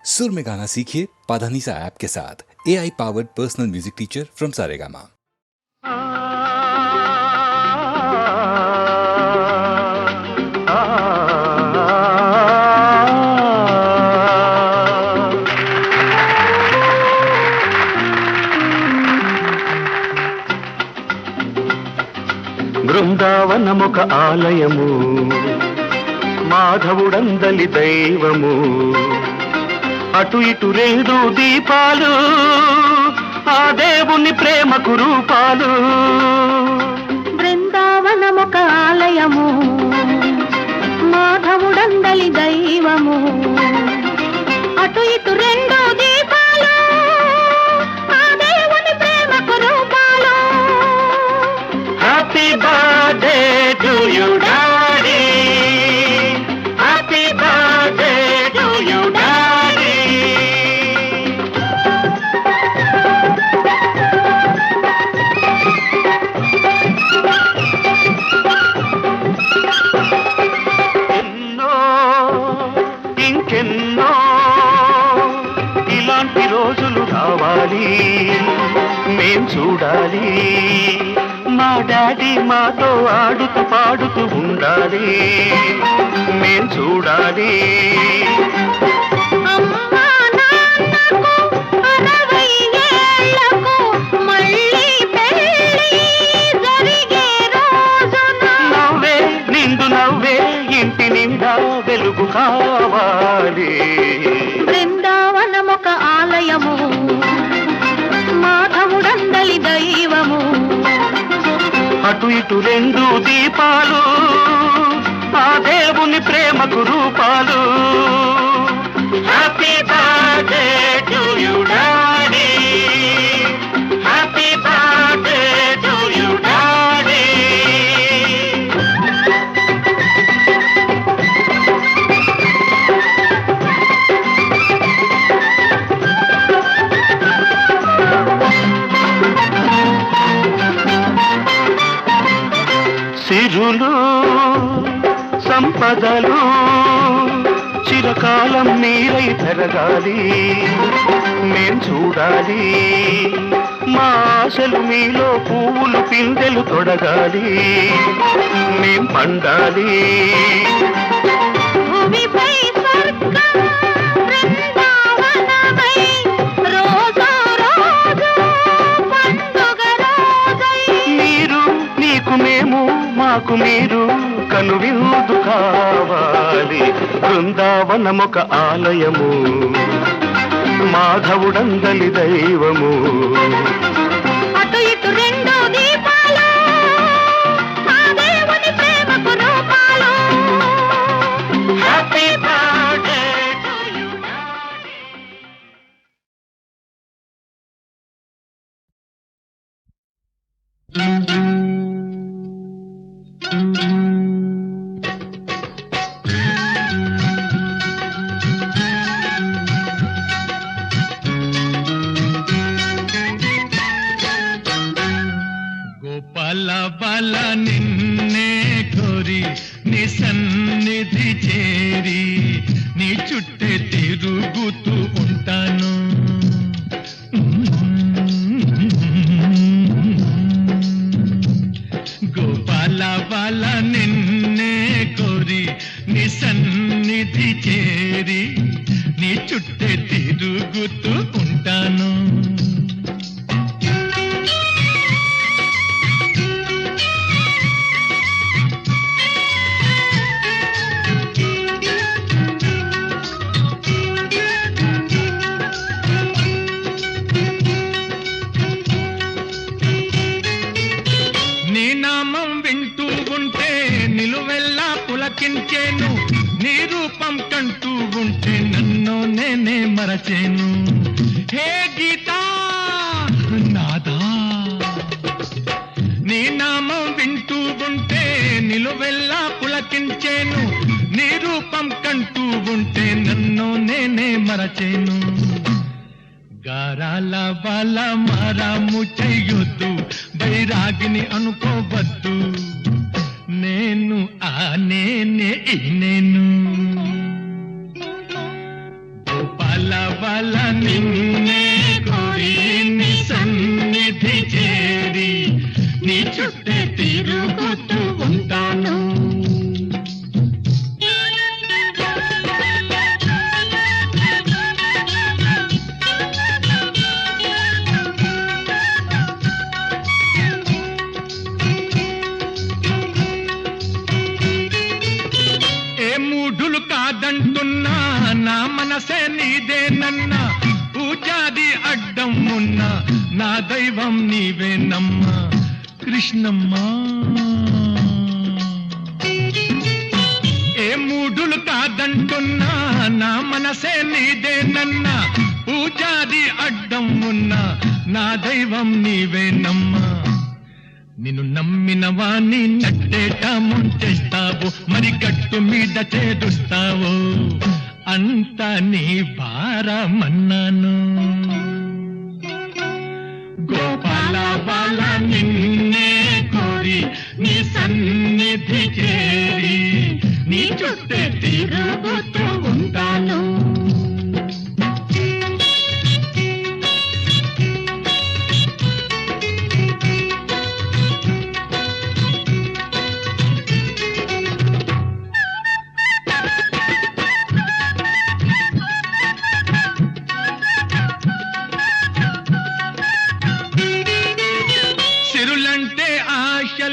सुर में गाना सीखिए पाधानीसा ऐप के साथ। AI powered personal music teacher from Saregama. బృందావనముక ఆలయము మాధవుడందలి దైవము అటు ఇటు రెండు దీపాలు ఆ దేవుని ప్రేమకు రూపాలు. బృందావనముక ఆలయము మాధవుడందలి దైవము అటు ఇటు రెండు దీపాలు ఆ దేవుని ప్రేమకు రూపాలు. Happy birthday to you daddy, happy birthday to you daddy. ఎన్నో ఇంకెన్నో ఇలాంటి రోజులు రావాలి, మేం చూడాలి. మా డాడీ మాతో ఆడుతూ పాడుతూ ఉండాలి, మేం చూడాలి. అమ్మా నాన్నకు 60 ఏళ్లకు మళ్ళీ పెళ్లి జరిగే రోజున నవ్వే నిండు నవ్వే ఇంటి నిండా వెలుగు కావాలి. బృందావనముక ఆలయము మాధవుడందలి దైవము అటు ఇటు రెండు దీపాలు ఆ దేవుని ప్రేమకు రూపాలు. Happy birthday to you daddy, happy birthday to you daddy. సిరులు సంపదలు చిరకాలం మీరై పెరగాలి, మేం చూడాలి. మా ఆశలు మీలో పువ్వులు పిందెలు తొడగాలి, మేం పండాలి. భూమిపై స్వర్గం బృందావనమై రోజు రోజు పండుగ రోజై మీరు నీకు మేము మాకు మీరు కనువిందు కావాలి. బృందావనముక ఆలయము మాధవుడందలి దైవము అటు ఇటు రెండు దీపాలు ఆ దేవుని ప్రేమకు రూపాలు. Happy birthday to you. Gopala బాల నిన్నే కోరి నీ సన్నిధి చేరి నీ చుట్టే తిరుగుతూ ఉంటాను. గోపాల బాల నిన్నే కోరి నీ సన్నిధి చేరి నీ చుట్టే తిరుగుతూ ఉంటాను. నీ నామం వింటూ ఉంటే నిలువెల్లా పులకించేను, నీ రూపం కంటూ ఉంటే నన్ను నేనే మరచేను. హే గీతా నాదా, నీ నామం వింటూ ఉంటే నిలువెల్లా పులకించేను, నీ రూపం కంటూ ఉంటే నన్ను నేనే మరచేను. గారాల బాల మారాము చెయ్యొద్దు, బైరాగిని అనుకోవద్దు, నేను ఆ నేనే ఈ నేను. గోపాల గోపాల బాల నిన్నే కోరి నీ సన్నిధి చేరి నీ చుట్టే తిరుగుతూ ఉంటాను. కాదంటున్నా నా మనసే నీదేనన్నా పూజాది అడ్డం ఉన్నా నా దైవం నీవేనమ్మా కృష్ణమ్మా. ఏ మూడులు కాదంటున్నా నా మనసే నీదేనన్నా పూజాది అడ్డం ఉన్నా నా దైవం నీవేనమ్మా. నిన్ను నమ్మిన వాణ్ణి నట్టేట ముంచేస్తావు, మరి గట్టు మీద చేరుస్తావు, అంత నీ భారమన్నాను. గోపాల బాల నిన్నే కోరి నీ సన్నిధి చేరి నీ చుట్టే తిరుగుతూ ఉంటాను.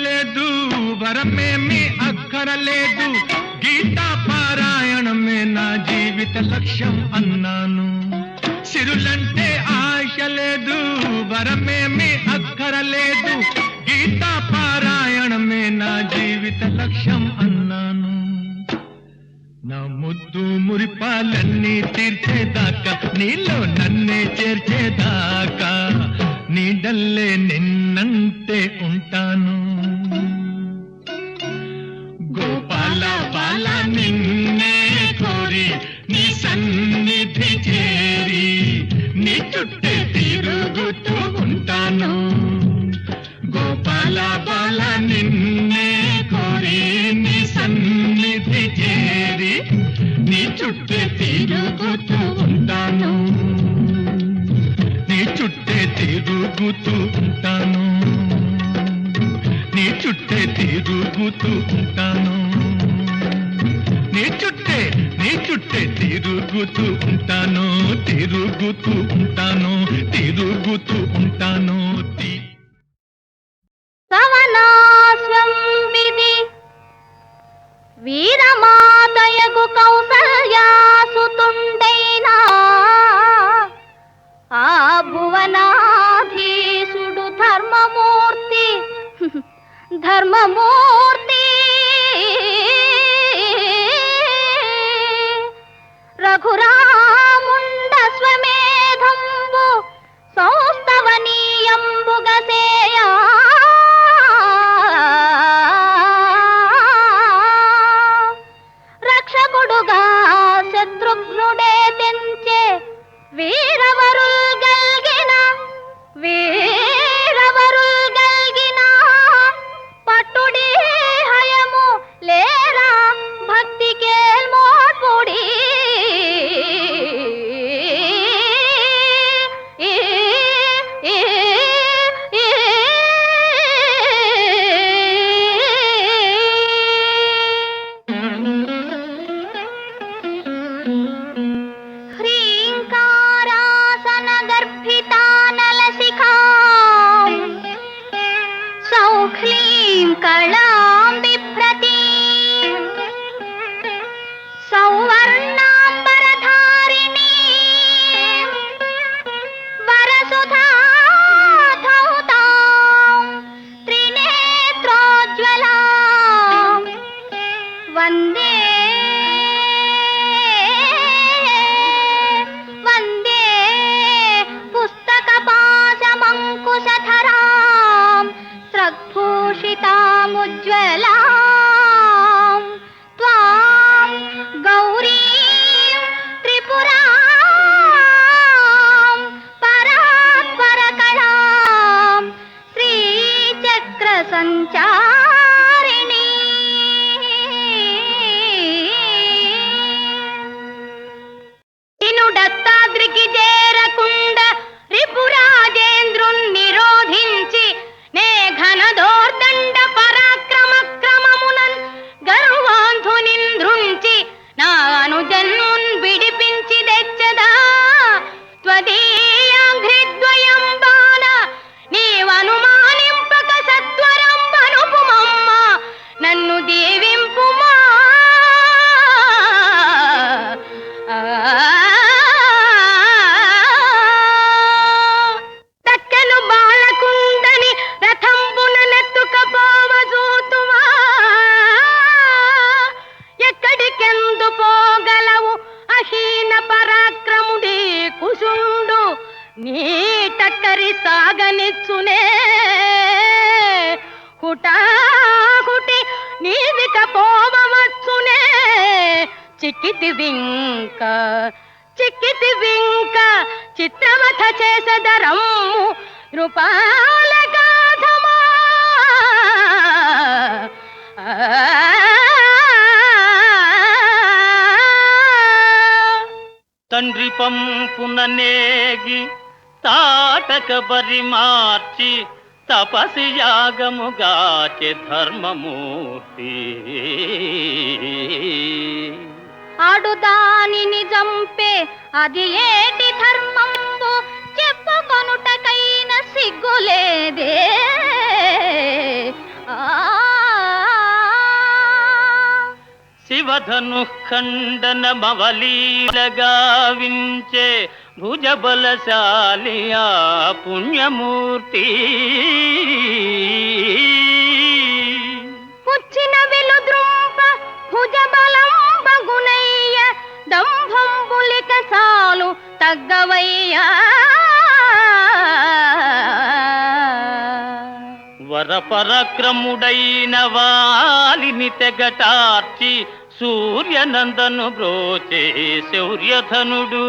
లేదు వరమేమి అక్కరలేదు, గీతా పారాయణమే నా జీవిత లక్ష్యం అన్నాను. సిరులంటే ఆశ లేదు వరమేమి అక్కరలేదు, గీతా పారాయణమే నా జీవిత లక్ష్యం అన్నాను. నా ముద్దు మురిపాలన్నీ తీర్చేదాకా నీలో నన్నే చేర్చేదాకా నీడల్లే నిన్నంటే ఉంటాను. గోపాల బాల నిన్నే కోరి నీ సన్నిధి చేరి నీ చుట్టే తిరుగుతూ ఉంటాను. గోపాల బాల నిన్నే కోరి నీ సన్నిధి చేరి నీ చుట్టే తిరుగుతూ ఉంటాను. నీ చుట్టే తిరుగుతూ ఉంటాను. నీ చుట్టే తిరుగుతూ ఉంటాను. నీ చుట్టే తిరుగుతూ ఉంటాను. తిరుగుతూ ఉంటాను. తిరుగుతూ ఉంటాను. సవనాస్వం విధి వీరమాతయగు కౌసల్యాసుతుండైనా ఆ భువనాధీశుడు ధర్మమూర్తి ధర్మమూర్తి రఘురాముండ స్వమేధంబు సౌస్తవనీయంబుగసేయా రక్షకుడుగా శత్రుఘ్నుడే తెంచే వీరవరుల్ గల్గిన పట్టుడి హయము లేరా భక్తికేల్ మోడ్పుడి నీ టక్కరి సాగనిచ్చునే హుటాహుటి నీదిక పోవచ్చునే చిక్కితి వింక చిత్రవథ చేసదరమ్ము రూపాల గాధమా తండ్రి పంపున నేగి తాటక బరి మార్చి తపసి యాగముగాచె ధర్మమూర్తి ఆడు దానిని జంపే అది ఏటి ధర్మంబు చెప్పుకొనుటకైన సిగ్గులేదే శివధను ఖండన మవలీలగా వించే భుజబలశాలి ఆ పుణ్యమూర్తి పుచ్చిన వెలుద్రుంప భుజబలం బగునయ్య దంభంబులిక సాలు తగ్గవయ్యా వరపరక్రముడైన వాలిని తెగటార్చి సూర్యనందను బ్రోచే శౌర్యధనుడు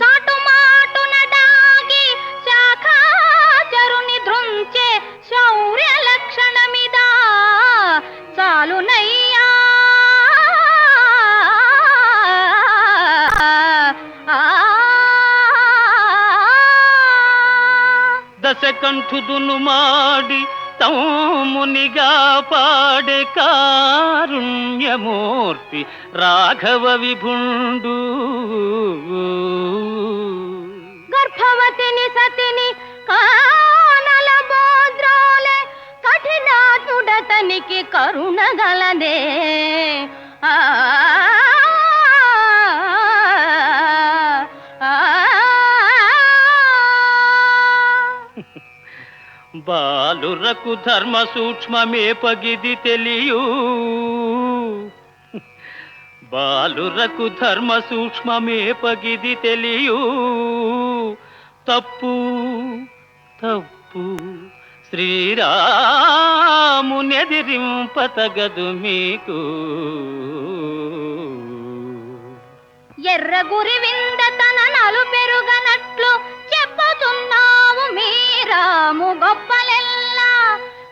చాటుమాటున డాగి శాఖాచరుని ధృంచే శౌర్య లక్షణమిదా చాలునయ్యా దశకంఠుదును మాడి తమ్మునిగా పాడే కారుణ్యమూర్తి రాఘవ విభుండు గర్భవతిని సతిని కానల బోద్రోలే కఠినాతుడతనికి కరుణగలదే బాలురకు ధర్మ సూక్ష్మమే పగిది తెలియు బాలురకు ధర్మ సూక్ష్మమే పగిది తెలియు తప్పు తప్పు శ్రీరామునెదిరింపతగదు మీకు ఎర్రగురి వింద తన నలు పెరుగనట్లు చెప్పుతున్నావు మీరాము గొప్పలెల్లా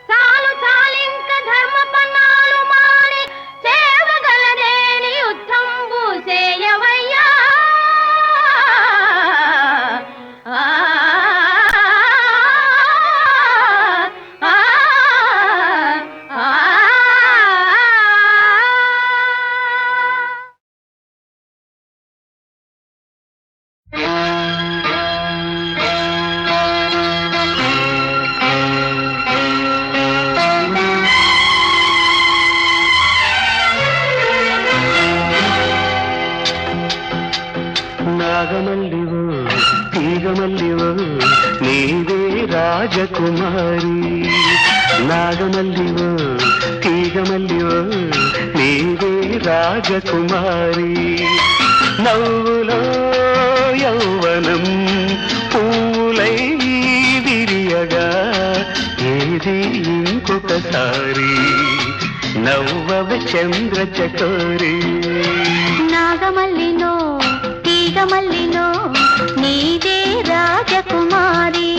చాలు చాలింక ధర్మ పన్నాలు మాని సేవగలదేని యుద్ధంబు చేయవయ్యా నాగమల్లివో తీగమల్లివో నీవే రాజకుమారి నాగమల్లివో తీగమల్లివో నీవే రాజకుమారి నవ్వులో యౌవనం పూలై విరియగా ఏది ఇంకొకసారి నవ్వవ చంద్ర చకోరి నాగమల్లిలో తీగమల్లిలో నీదే రాజకుమారి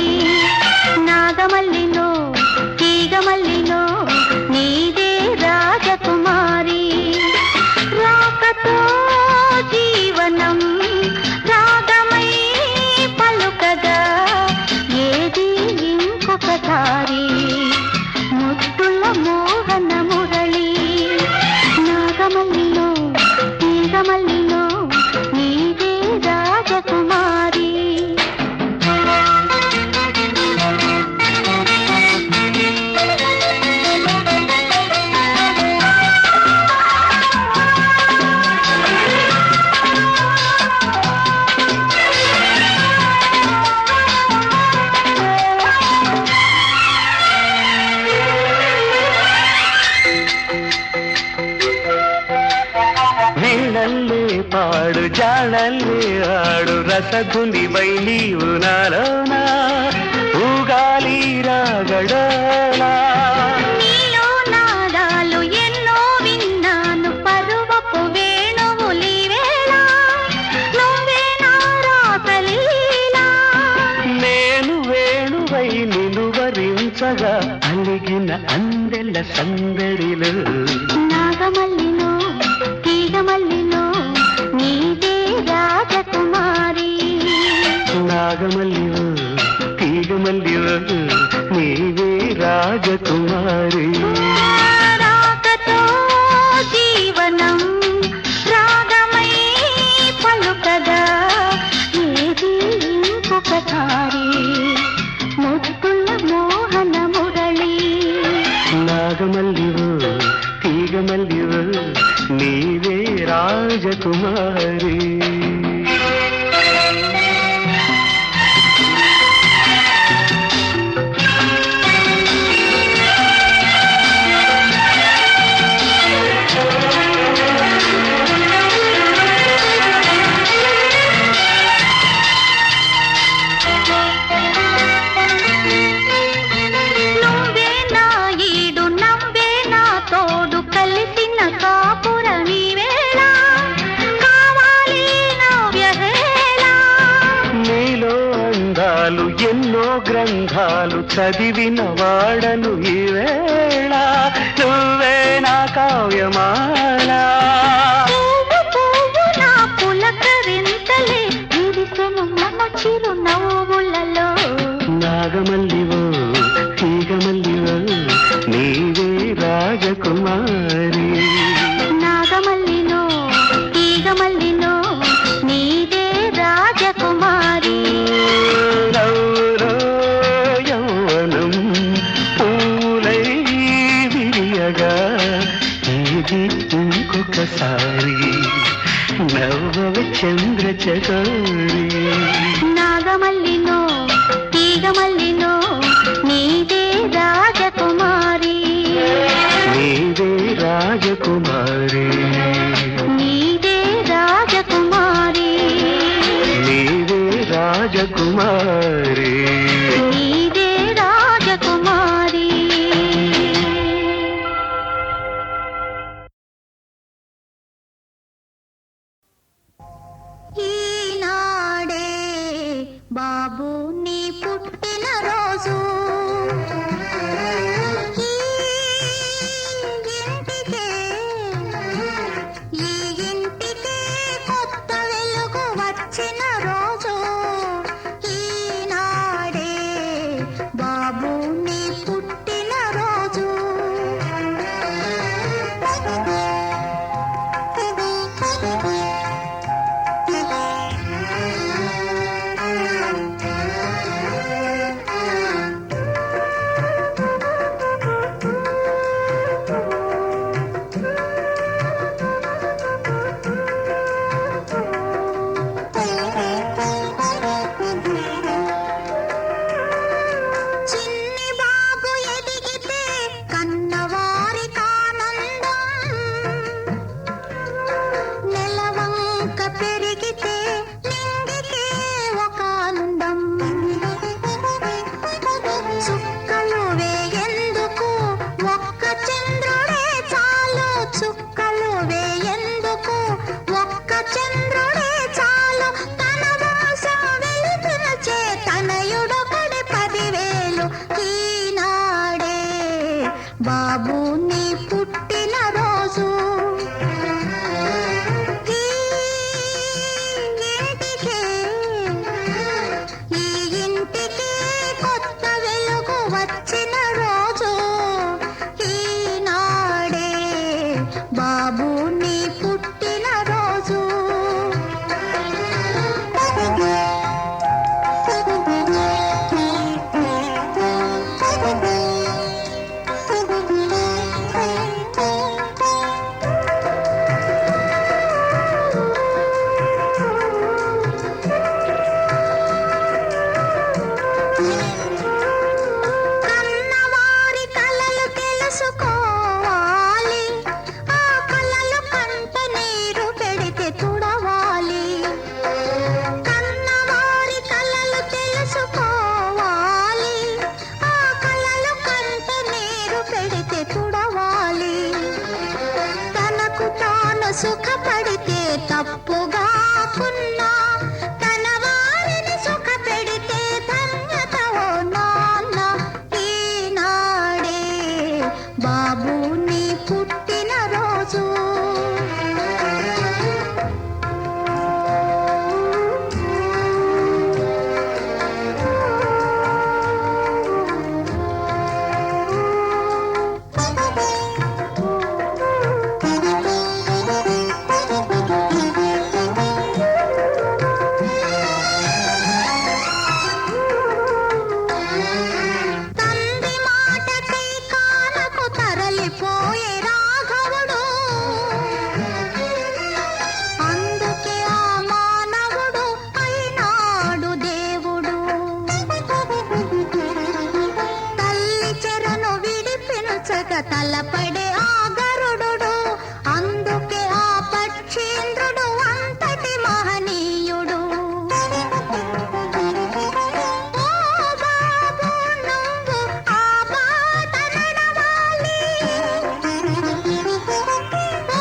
నాగమల్లిలో తీగమల్లిలో నీదే రాజకుమారి రాకతో జీవనం రాగమై పలుకగా ఏది ఇంకొకసారి ముద్దుల మోహన మురళి నాగమల్లిలో ఆడు జాడల్లే ఆడు రసధునివై నీవు నాలోనా ఊగాలి రాగడలా నీలో నాదాలు ఎన్నో విన్నాను పరువపు వేణువులి వేళ నువ్వే నా రాసలీలా నేను వేణువై నిలువరించగా అలిగిన అందెల సందడిలో నాగమల్లిలో తీగమల్లిలో నీదే రాజకుమారి నాగమల్లివో తీగమల్లివో నీవే రాజకుమారి రాగతో జీవనం రాగమై పలుకగా ఏది ఇంకొకసారి ముద్దుల మోహన మురళి నాగమల్లివో తీగమల్లివో నీవే రాజకుమారి నువ్వే నా ఈడు నవ్వే నా తోడు కలిసిన కాపురమీ వేళ కావాలి నవ్యహేళ నీలో అందాలు ఎన్నో గ్రంథాలు చదివిన వాడను ఈ వేళ నువ్వే నా కావ్యమాల పువ్వు పువ్వు నా పులకరింతలే విరిసెను మన చిరు నవ్వులలో నాగమల్లివో తీగమల్లివో నీవే రాజకుమారి నాగమల్లిలో తీగమల్లిలో నీదే రాజకుమారి నవ్వులో యౌవనం పూలై విరియగా ఇది ఇంకొకసారి నవ్వవ చంద్ర చకోరి నాగమల్లిలో తీగమల్లిలో నీదే రాజకుమారి నీవే రాజకుమారి నీదే రాజకుమారి నీవే రాజకుమారి నీదే రాజకుమారి ఈనాడే బాబు నీ పుట్టిన రోజు ఈ ఇంటికే కొత్త వెలుగు వచ్చిన రోజు ఈనాడే తలపడే ఆ గరుడు, అందుకే ఆ పక్షీంద్రుడు అంతటి మహనీయుడు. ఓ బాబు నువ్వు ఆ బాట నడవాలి, ఓ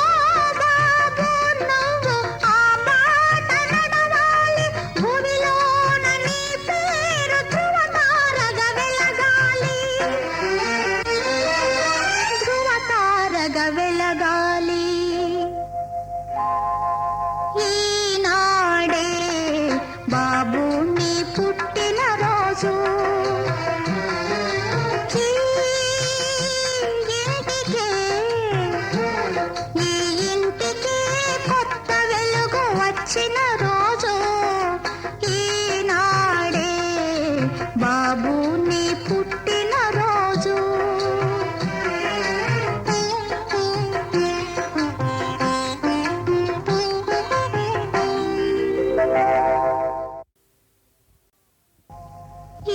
బాబు నువ్వు ఆ బాట నడవాలి, భూమిలోన నీ పేరు ధృవతారగా వెలగాలి, ధృవతారగా వెలగాలి. ఈనాడే బాబు నీ పుట్టిన రోజు, ఈ ఇంటికే కొత్త వెలుగు వచ్చిన రోజు, ఈనాడే బాబు నీ పుట్టిన రోజు.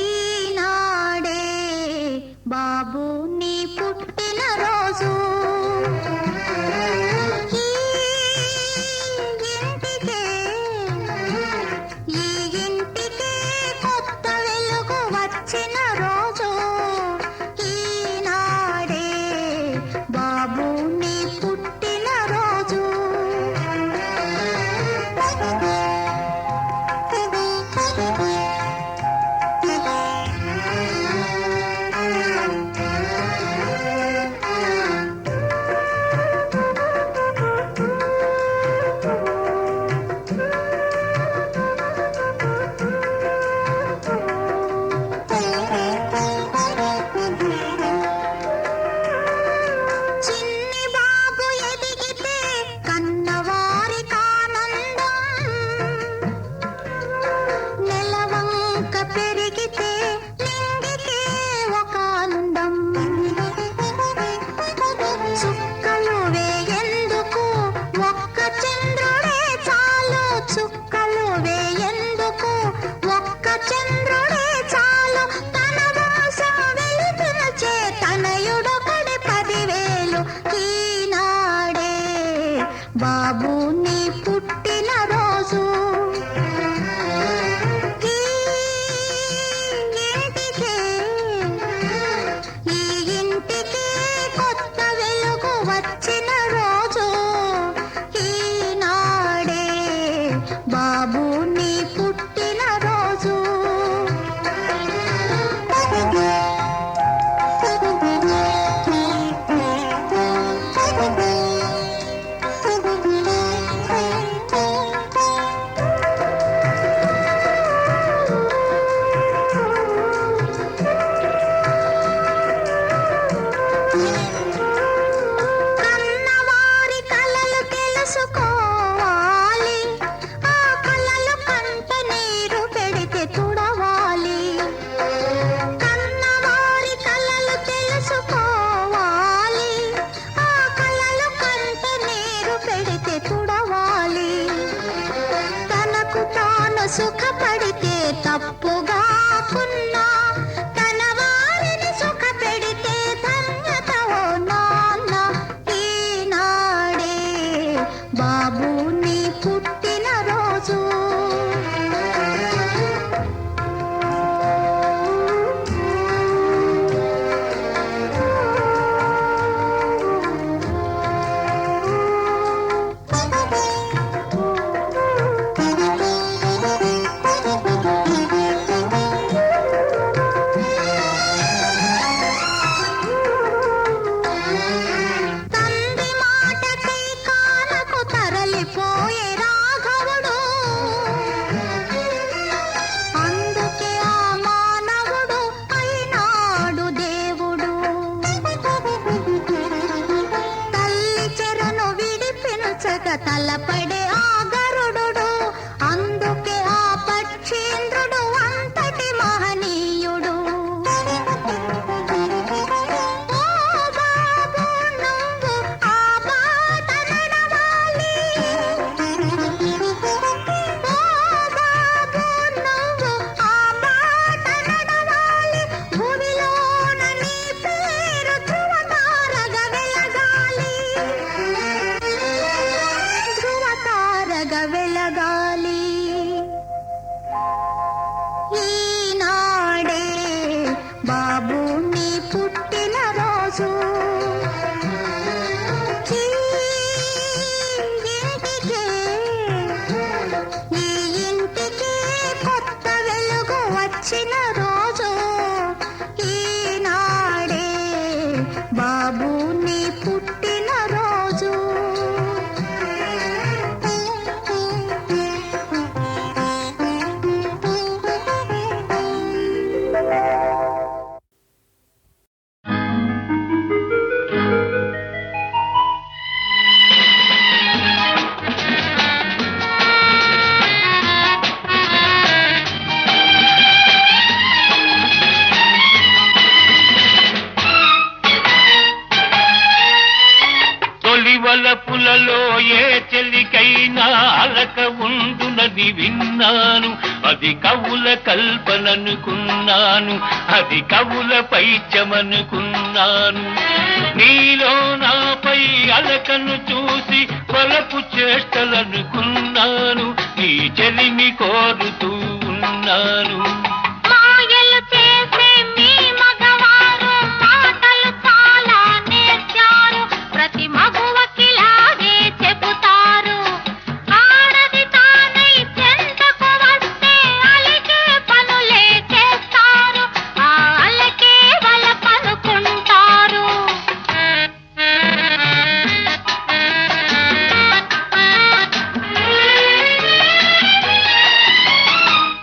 ఈనాడే బాబు నీ పుట్టిన రోజు, ఈ ఇంటికే కొత్త వెలుగు వచ్చిన రోజు, ఈనాడే బాబు నీ పుట్టిన రోజు. చిన్ని బాబు ఎదిగితే కన్నవారికి ఆనందం, నెలవంక పెరిగితే నింగికే ఒక ఆనందం. చుక్కలు వేయందుకు ఒక్క చంద్రుడే చాలు, చుక్కలు వేయందుకు ఒక్క చంద్రుడే చాలు, తన కోసం వెలిపినచే తనయుడొకడి 10,000. ఈనాడే బాబు నీ పుట్టిన రోజు, ఈ ఇంటికే కొత్త వెలుగు వచ్చిన రోజు, ఈనాడే బాబు నీ పుట్టిన రోజు. కన్నవారి కలలు తెలుసుకోవాలి, ఆ కలలు కంట నీరు పెడితే తుడవాలి. కన్నవారి కలలు తెలుసుకోవాలి, ఆ కలలు కంట నీరు పెడితే తుడవాలి. తనకు తాను సుఖపడితే తప్పుగాకున్నా, తన వారిని సుఖ పెడితే ధన్యత ఓ నాన్న. ఈనాడే బాబు నీ పుట్టిన రోజు. కావాలి. ఈనాడే బాబు నీ పుట్టిన రోజు. ఈ ఇంటికి కొత్త వెలుగు వచ్చిన రోజు. ఈనాడే బాబు నీ పుట్టిన రోజు. పులలో ఏ చెలికైనా అలక ఉండునది విన్నాను. అది కవుల కల్పననుకున్నాను, అది కవుల పైత్యమనుకున్నాను. నీలో నాపై అలకను చూసి వలపు చేష్టలనుకున్నాను. నీ చెలిమి కోరుతూ ఉన్నాను. మాయలు చేసే మీ మగవారు మాటలు చాలా నేర్చారు. ప్రతి మగువకిలాగే చెబుతారు. ఆడది తానై చెంతకు వస్తే అలికే పనులే చేస్తారు. ఆ అలకే వలపనుకుంటారు.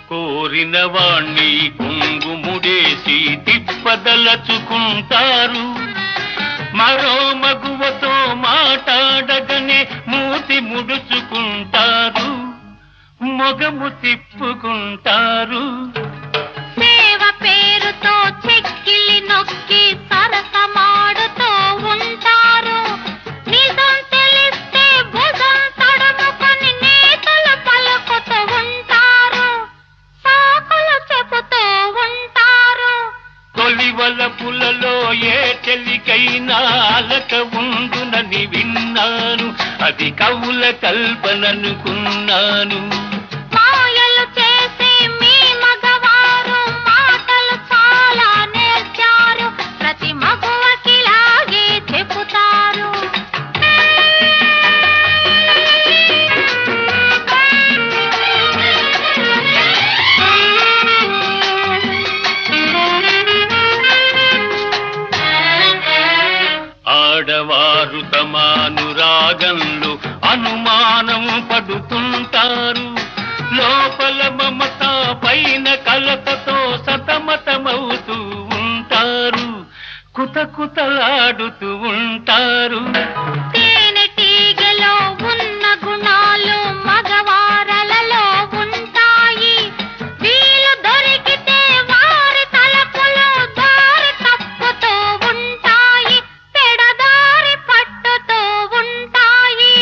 కోరిన వాణ్ణి కుంగుముడేసి తిప్పదలచుకుంటారు. మరో మగువతో మాట్లాడగనే మూతి ముడుచుకుంటారు, మొగము తిప్పుకుంటారు. సేవ పేరుతో చెక్కిలి నొక్కి సరసమాడుతూ ఉంటారు. నిజం తెలిస్తే భుజం తడుముకొని నీతులు పలుకుతూ ఉంటారు. సాకులు చెబుతూ ఉంటారు. తొలివల పులలో ఏ చెలికైనా అలక ఉండునని విన్నాను. అది కవుల కల్పననుకున్నాను. మాయలు చేసి మీ మగవారు మాటలు చాలా నేర్చారు. ప్రతి మగువకిలాగే చెబుతారు. ఆడవారు తమానురాగంలో అనుమానం పడుతుంటారు. లోపల మమత పైన కలతతో సతమతమవుతూ ఉంటారు. కుతకుతలాడుతూ ఉంటారు. తేనెటీగలో ఉన్న గుణాలు మగవారలలో ఉంటాయి. వీలు దొరికితే వారి తలపులు దారి తప్పుతూ ఉంటాయి. పెడదారి పట్టుతూ ఉంటాయి.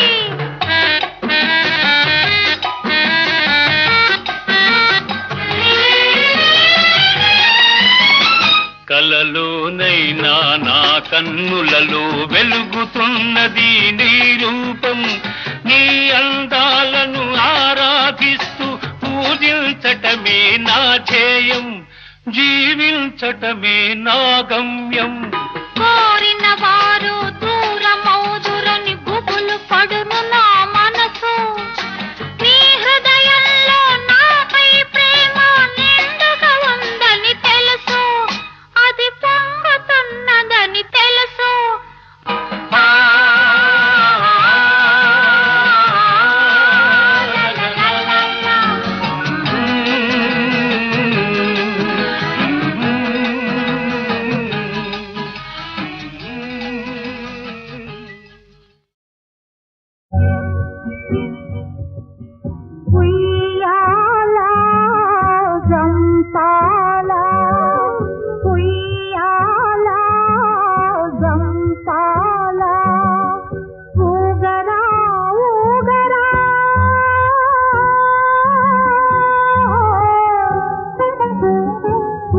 కలలోనైనా నా కన్నులలో వెలుగుతున్నది నీ రూపం. నీ అందాలను ఆరాధిస్తూ పూజించటమే నా ధ్యేయం, జీవించటమే నా గమ్యం. కోరిన వారు దూరమౌదురని గుబులు పడును నా మనసు. నీ హృదయంలో నాపై ప్రేమ నిండుగా ఉందని తెలుసు. అది పొంగుతున్నదని తెలుసు. ఉయ్యాలా జంపాలా ఉయ్యాలా జంపాలా ఊగరా ఊగరా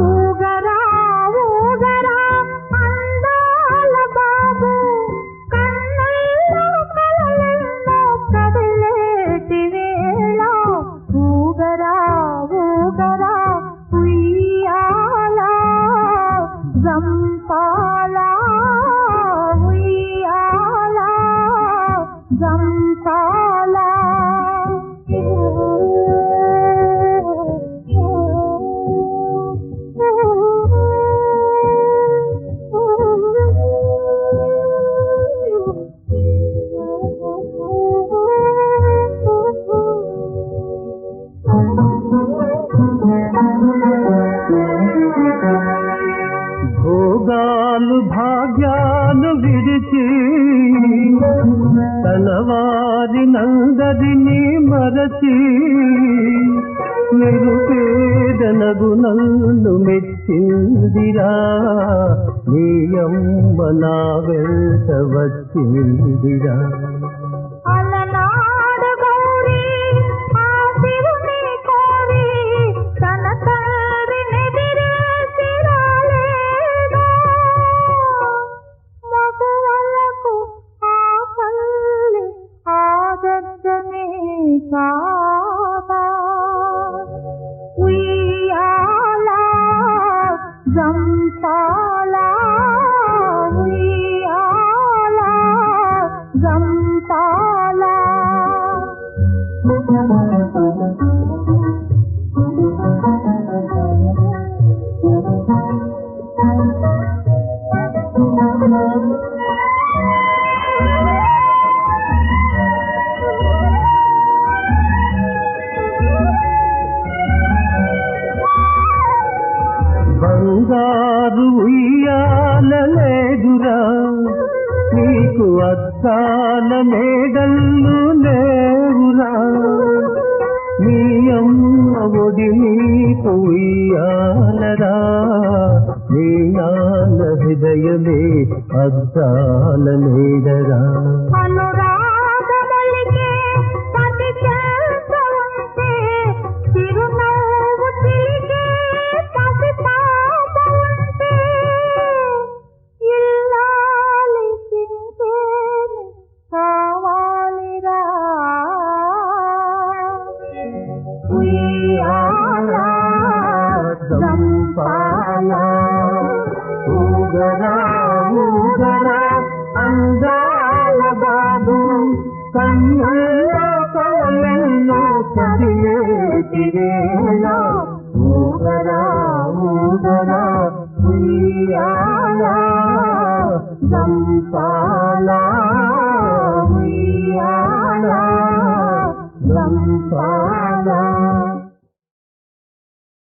ఊగరా ఊగరా అందాల బాబు కన్నుల్లో కలలెన్నో కదిలేటి వేళ నిరుపేదనగు నన్ను మెచ్చిందిరా నీ అమ్మ నా వెంట వచ్చిందిరా అలనాడు గౌరీ ఆ శివుని కోరి తన తండ్రినెదిరేసి రాలేదా మగవాళ్ళకు ఆ తల్లి ఆదర్శమే కాదా ఉయ్యాలా జంపాలా ఉయ్యాలా జంపాలా బంగారు ఉయ్యాలలేదురా నీకు అద్దాల మేడల్లు లేవురా నీ అమ్మ ఒడి నీకు ఉయ్యాలరా నీ నాన్న హృదయమే అద్దాల మేడరా అనురాగమలికే పతి చెంత ఉంటే చిరునవ్వు చిలికే పసి పాప ఉంటే ఇల్లాలి చింతేనే కావాలిరా ఉయ్యాలా జంపాలా ఊగరా ఊగరా అందాల బాబు కన్నుల్లో కలలెన్నో కదిలే తిరేలా ఊగరా ఊగరా